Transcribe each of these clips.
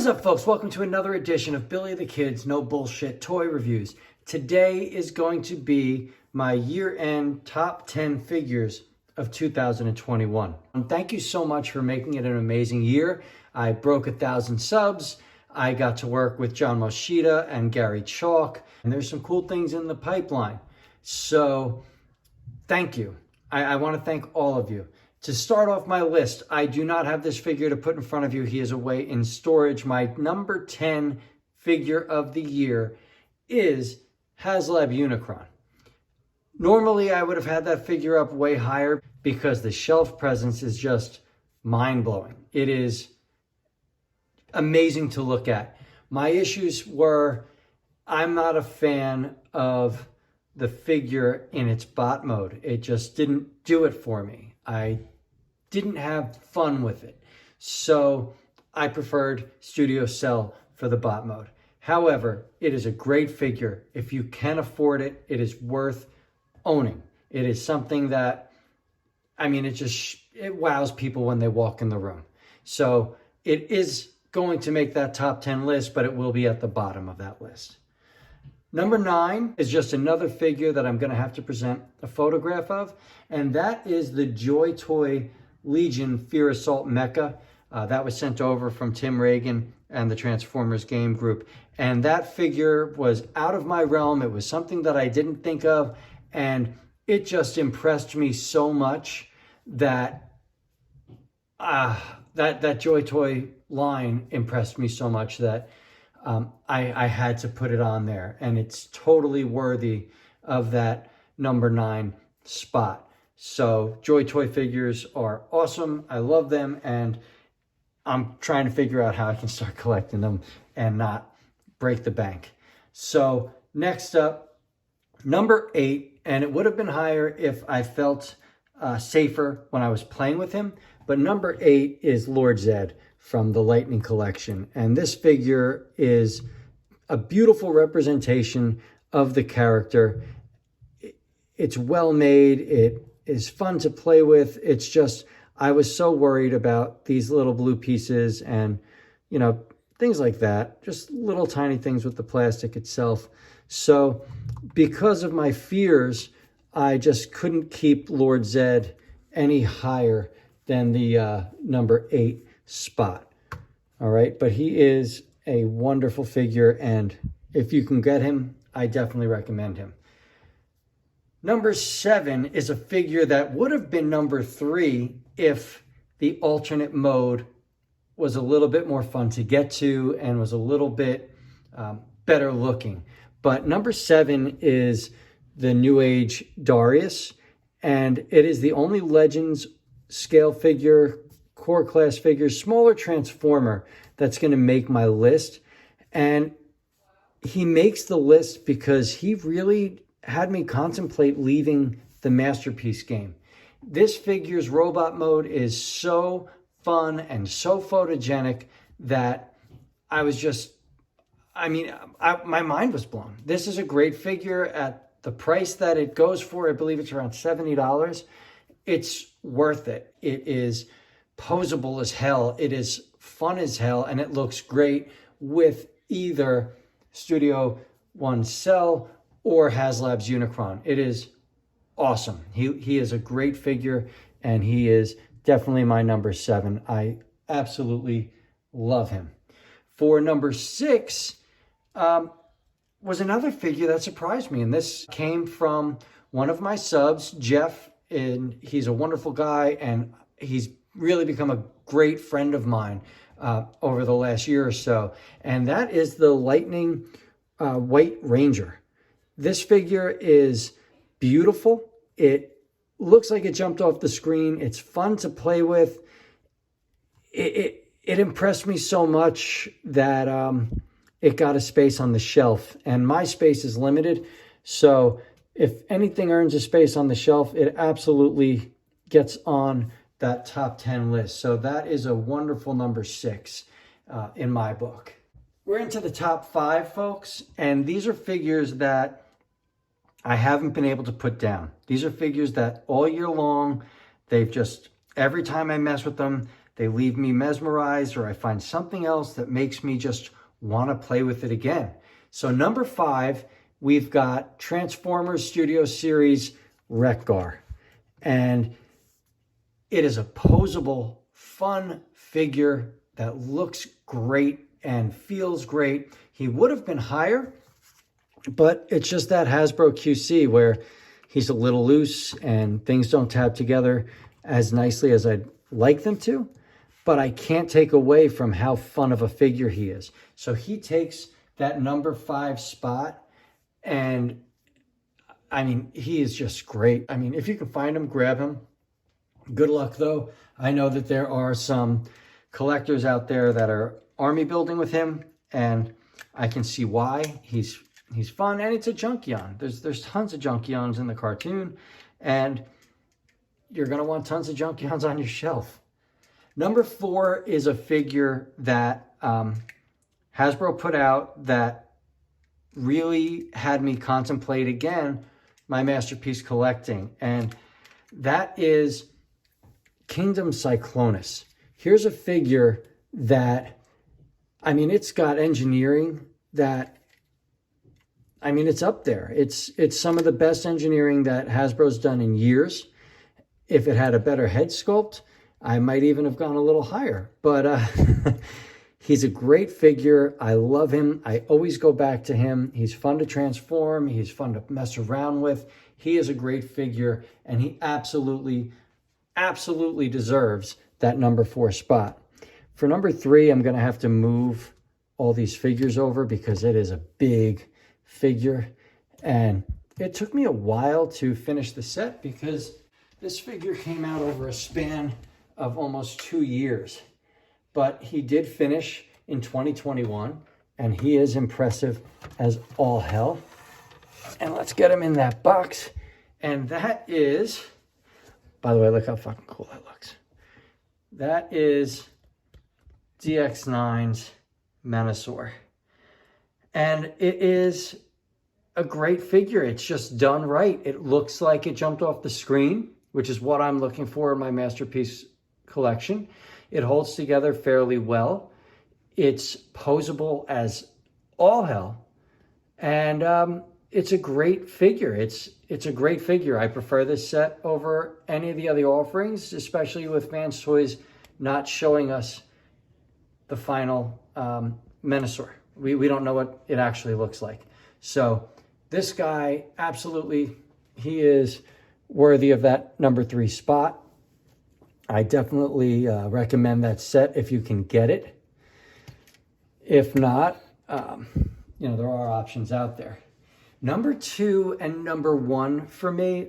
What is up, folks? Welcome to another edition of Billy the Kid's No Bullshit Toy Reviews. Today is going to be my year-end top 10 figures of 2021. And thank you so much for making it an amazing year. I broke 1,000 subs. I got to work with John Moschita and Gary Chalk, and there's some cool things in the pipeline. So thank you. I want to thank all of you. To start off my list, I do not have this figure to put in front of you. He is away in storage. My number 10 figure of the year is HasLab Unicron. Normally, I would have had that figure up way higher because the shelf presence is just mind-blowing. It is amazing to look at. My issues were, I'm not a fan of the figure in its bot mode. It just didn't do it for me. I didn't have fun with it. So I preferred Studio Cell for the bot mode. However, it is a great figure. If you can afford it, it is worth owning. It is something that, I mean, it wows people when they walk in the room. So it is going to make that top 10 list, but it will be at the bottom of that list. Number 9 is just another figure that I'm going to have to present a photograph of, and that is the Joy Toy Legion Fear Assault Mecha. That was sent over from Tim Reagan and the Transformers Game Group, and that figure was out of my realm. It was something that I didn't think of, and it just impressed me so much that that Joy Toy line impressed me so much that I had to put it on there, and it's totally worthy of that number 9 spot. So Joy Toy figures are awesome. I love them, and I'm trying to figure out how I can start collecting them and not break the bank. So next up, number 8, and it would have been higher if I felt safer when I was playing with him, but number 8 is Lord Zed from the Lightning Collection. And this figure is a beautiful representation of the character. It's well made. It is fun to play with. It's just, I was so worried about these little blue pieces and, you know, things like that. Just little tiny things with the plastic itself. So because of my fears, I just couldn't keep Lord Zed any higher than the number 8 spot. All right, but he is a wonderful figure, and if you can get him, I definitely recommend him. Number 7 is a figure that would have been number 3 if the alternate mode was a little bit more fun to get to and was a little bit better looking. But number 7 is the new Age Darius, and it is the only Legends scale figure, core class figure, smaller transformer that's going to make my list. And he makes the list because he really had me contemplate leaving the Masterpiece game. This figure's robot mode is so fun and so photogenic that I was just, my mind was blown. This is a great figure at the price that it goes for. I believe it's around $70. It's worth it. It is posable as hell. It is fun as hell, and it looks great with either Studio One Cell or HasLab's Unicron. It is awesome. He is a great figure, and he is definitely my number 7. I absolutely love him. For number 6 was another figure that surprised me, and this came from one of my subs, Jeff, and he's a wonderful guy, and he's really become a great friend of mine over the last year or so, and that is the Lightning White Ranger. This figure is beautiful. It looks like it jumped off the screen. It's fun to play with. It impressed me so much that it got a space on the shelf, and my space is limited. So if anything earns a space on the shelf, it absolutely gets on that top 10 list. So that is a wonderful number 6 in my book. We're into the top 5, folks, and these are figures that I haven't been able to put down. These are figures that all year long, they've just, every time I mess with them, they leave me mesmerized, or I find something else that makes me just want to play with it again. So number 5, we've got Transformers Studio Series Recar. And it is a posable, fun figure that looks great and feels great. He would have been higher, but it's just that Hasbro QC where he's a little loose and things don't tab together as nicely as I'd like them to, but I can't take away from how fun of a figure he is. So he takes that number 5 spot, and I mean, he is just great. I mean, if you can find him, grab him. Good luck though. I know that there are some collectors out there that are army building with him, and I can see why. He's fun, and it's a Junkion. There's tons of Junkions in the cartoon, and you're gonna want tons of Junkions on your shelf. Number 4 is a figure that Hasbro put out that really had me contemplate again my masterpiece collecting, and that is Kingdom Cyclonus. Here's a figure that, I mean, it's got engineering that, I mean, it's up there. It's some of the best engineering that Hasbro's done in years. If it had a better head sculpt, I might even have gone a little higher. But he's a great figure. I love him. I always go back to him. He's fun to transform. He's fun to mess around with. He is a great figure, and he absolutely deserves that number 4 spot. For number 3, I'm going to have to move all these figures over because it is a big figure, and it took me a while to finish the set because this figure came out over a span of almost 2 years, but he did finish in 2021, and he is impressive as all hell. And let's get him in that box, and that is, by the way, look how fucking cool that looks. That is DX9's Menasor. And it is a great figure. It's just done right. It looks like it jumped off the screen, which is what I'm looking for in my masterpiece collection. It holds together fairly well. It's posable as all hell. And it's a great figure. It's a great figure. I prefer this set over any of the other offerings, especially with Vans Toys not showing us the final Menasor. We don't know what it actually looks like. So this guy, absolutely, he is worthy of that number 3 spot. I definitely recommend that set if you can get it. If not, you know, there are options out there. Number 2 and number 1 for me,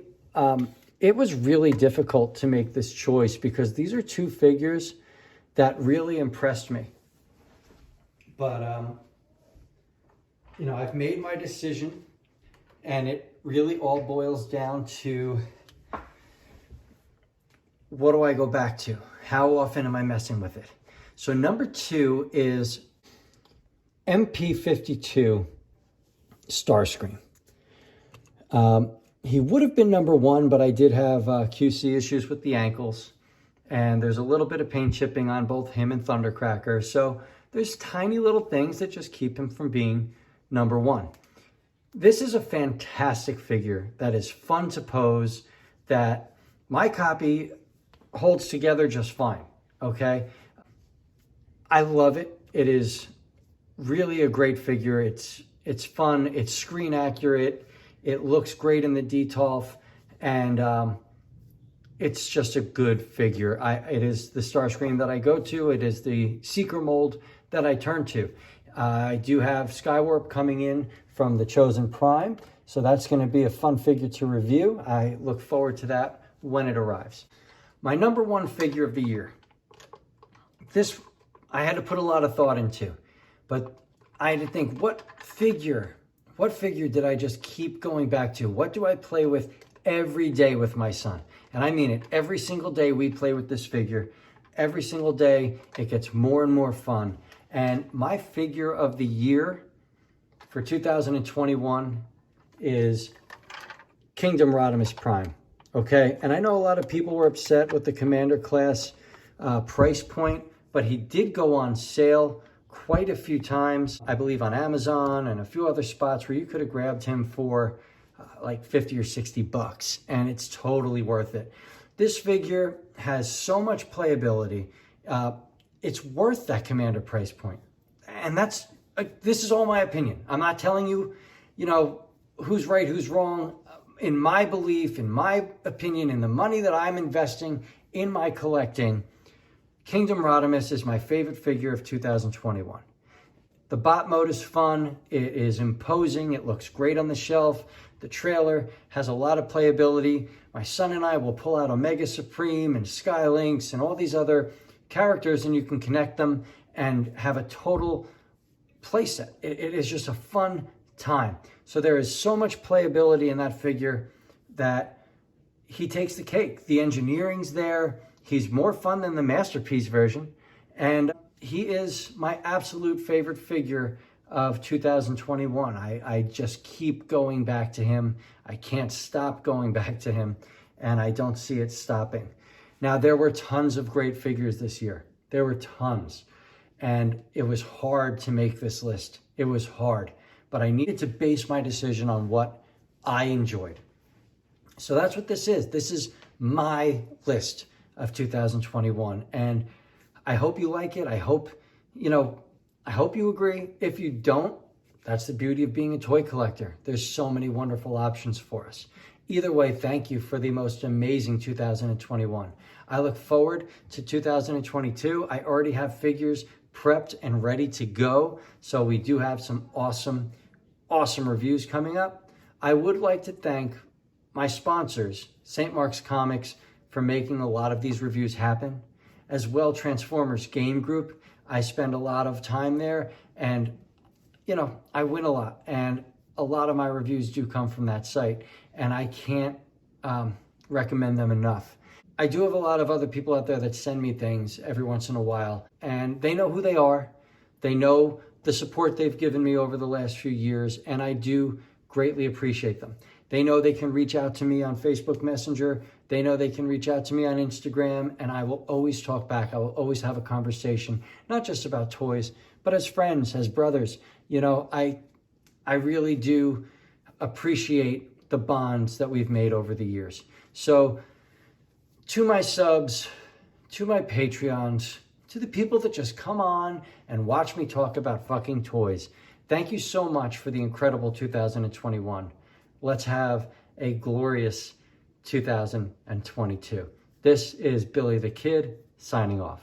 it was really difficult to make this choice because these are 2 figures that really impressed me. But, you know, I've made my decision, and it really all boils down to, what do I go back to? How often am I messing with it? So number 2 is MP52 Starscreen. He would have been number 1, but I did have QC issues with the ankles, and there's a little bit of paint chipping on both him and Thundercracker. So there's tiny little things that just keep him from being number 1. This is a fantastic figure that is fun to pose, that my copy holds together just fine, okay? I love it. It is really a great figure. It's fun, it's screen accurate, it looks great in the detolf, and it's just a good figure. It is the Starscreen that I go to. It is the Seeker mold that I turn to. I do have Skywarp coming in from the Chosen Prime, so that's going to be a fun figure to review. I look forward to that when it arrives. My number 1 figure of the year. This I had to put a lot of thought into, but I had to think, what figure did I just keep going back to? What do I play with every day with my son? And I mean it. Every single day we play with this figure. Every single day it gets more and more fun. And my figure of the year for 2021 is Kingdom Rodimus Prime. Okay, and I know a lot of people were upset with the Commander class price point, but he did go on sale quite a few times, I believe on Amazon and a few other spots where you could have grabbed him for like 50 or 60 bucks, and it's totally worth it. This figure has so much playability. It's worth that Commander price point. And this is all my opinion. I'm not telling you, who's right, who's wrong. In my belief, in my opinion, in the money that I'm investing in my collecting, Kingdom Rodimus is my favorite figure of 2021. The bot mode is fun. It is imposing. It looks great on the shelf. The trailer has a lot of playability. My son and I will pull out Omega Supreme and Skylynx and all these other characters, and you can connect them and have a total playset. It is just a fun time. So there is so much playability in that figure that he takes the cake. The engineering's there. He's more fun than the Masterpiece version. And he is my absolute favorite figure of 2021. I just keep going back to him. I can't stop going back to him, and I don't see it stopping. Now, there were tons of great figures this year. There were tons. And it was hard to make this list. It was hard. But I needed to base my decision on what I enjoyed. So that's what this is. This is my list of 2021. And I hope you like it. I hope you agree. If you don't, that's the beauty of being a toy collector. There's so many wonderful options for us. Either way, thank you for the most amazing 2021. I look forward to 2022. I already have figures prepped and ready to go. So we do have some awesome reviews coming up. I would like to thank my sponsors, St. Mark's Comics, for making a lot of these reviews happen. As well, Transformers Game Group. I spend a lot of time there, and I win a lot, and a lot of my reviews do come from that site, and I can't recommend them enough. I do have a lot of other people out there that send me things every once in a while, and they know who they are. They know the support they've given me over the last few years, and I do greatly appreciate them. They know they can reach out to me on Facebook Messenger. They know they can reach out to me on Instagram, and I will always talk back. I will always have a conversation, not just about toys, but as friends, as brothers. I really do appreciate the bonds that we've made over the years. So to my subs, to my Patreons, to the people that just come on and watch me talk about fucking toys, thank you so much for the incredible 2021. Let's have a glorious 2022. This is Billy the Kid signing off.